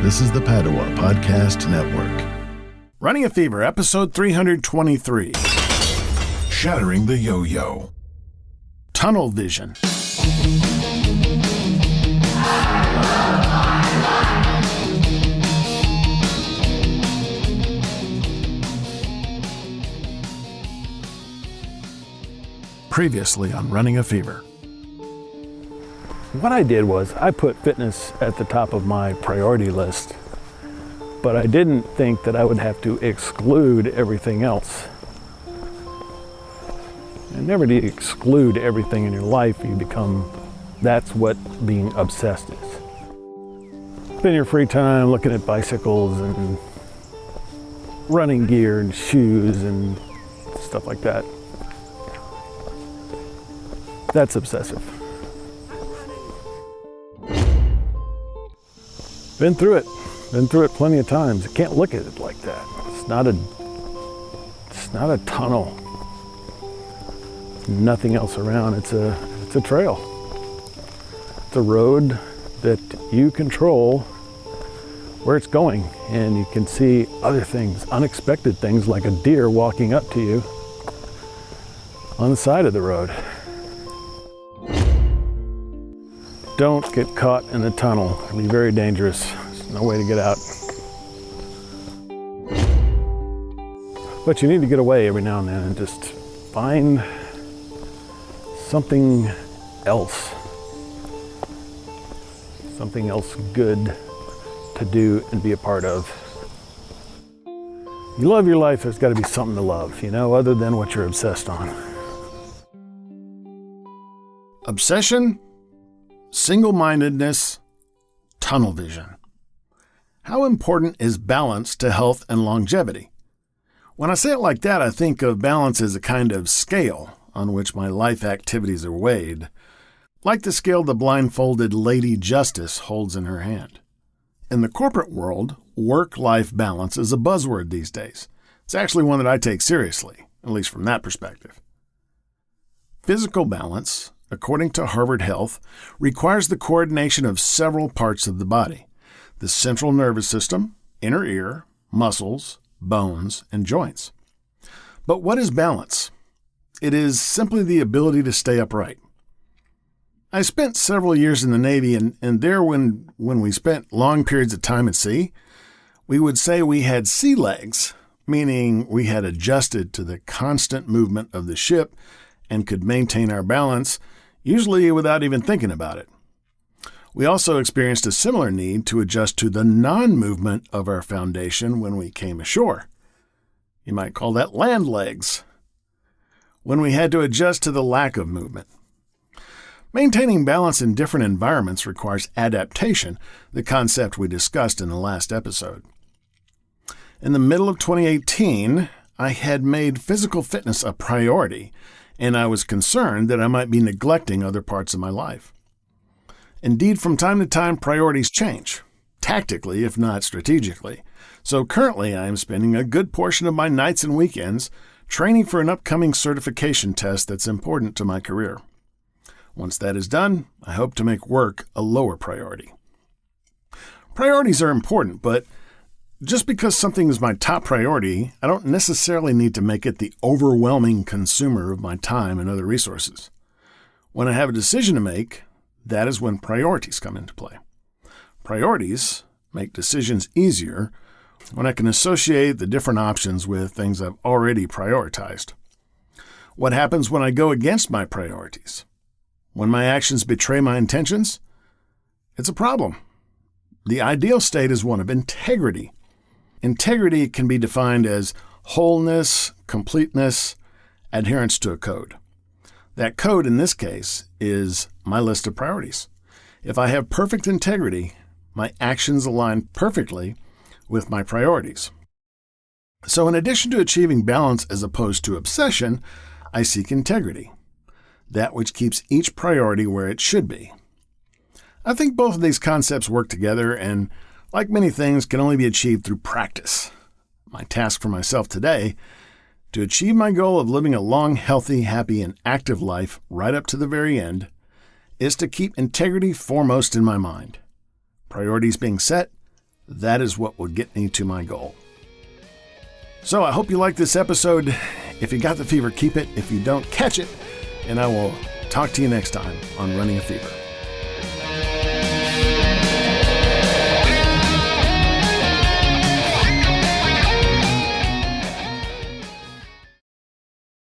This is the Padua Podcast Network. Running a Fever, episode 323. Shattering the yo-yo. Tunnel vision. Previously on Running a Fever. What I did was I put fitness at the top of my priority list, but I didn't think that I would have to exclude everything else. And never do you exclude everything in your life. That's what being obsessed is. Spend your free time looking at bicycles and running gear and shoes and stuff like that. That's obsessive. Been through it plenty of times. You can't look at it like that. It's not a tunnel. Nothing else around. It's a trail. It's a road that you control where it's going, and you can see other things, unexpected things like a deer walking up to you on the side of the road. Don't get caught in the tunnel. It'll be very dangerous. There's no way to get out. But you need to get away every now and then and just find something else good to do and be a part of. You love your life, there's got to be something to love, other than what you're obsessed on. Obsession, single-mindedness, tunnel vision. How important is balance to health and longevity? When I say it like that, I think of balance as a kind of scale on which my life activities are weighed, like the scale the blindfolded Lady Justice holds in her hand. In the corporate world, work-life balance is a buzzword these days. It's actually one that I take seriously, at least from that perspective. Physical balance, according to Harvard Health, requires the coordination of several parts of the body: the central nervous system, inner ear, muscles, bones, and joints. But what is balance? It is simply the ability to stay upright. I spent several years in the Navy, and there when we spent long periods of time at sea, we would say we had sea legs, meaning we had adjusted to the constant movement of the ship and could maintain our balance, usually without even thinking about it. We also experienced a similar need to adjust to the non-movement of our foundation when we came ashore. You might call that land legs, when we had to adjust to the lack of movement. Maintaining balance in different environments requires adaptation, the concept we discussed in the last episode. In the middle of 2018, I had made physical fitness a priority, and I was concerned that I might be neglecting other parts of my life. Indeed, from time to time, priorities change, tactically if not strategically. So currently, I am spending a good portion of my nights and weekends training for an upcoming certification test that's important to my career. Once that is done, I hope to make work a lower priority. Priorities are important, but just because something is my top priority, I don't necessarily need to make it the overwhelming consumer of my time and other resources. When I have a decision to make, that is when priorities come into play. Priorities make decisions easier when I can associate the different options with things I've already prioritized. What happens when I go against my priorities? When my actions betray my intentions? It's a problem. The ideal state is one of integrity. Integrity can be defined as wholeness, completeness, adherence to a code. That code, in this case, is my list of priorities. If I have perfect integrity, my actions align perfectly with my priorities. So in addition to achieving balance as opposed to obsession, I seek integrity, that which keeps each priority where it should be. I think both of these concepts work together and, like many things, can only be achieved through practice. My task for myself today, to achieve my goal of living a long, healthy, happy, and active life right up to the very end, is to keep integrity foremost in my mind. Priorities being set, That is what will get me to my goal. So I hope you liked this episode. If you got the fever, keep it. If you don't, catch it. And I will talk to you next time on Running a Fever.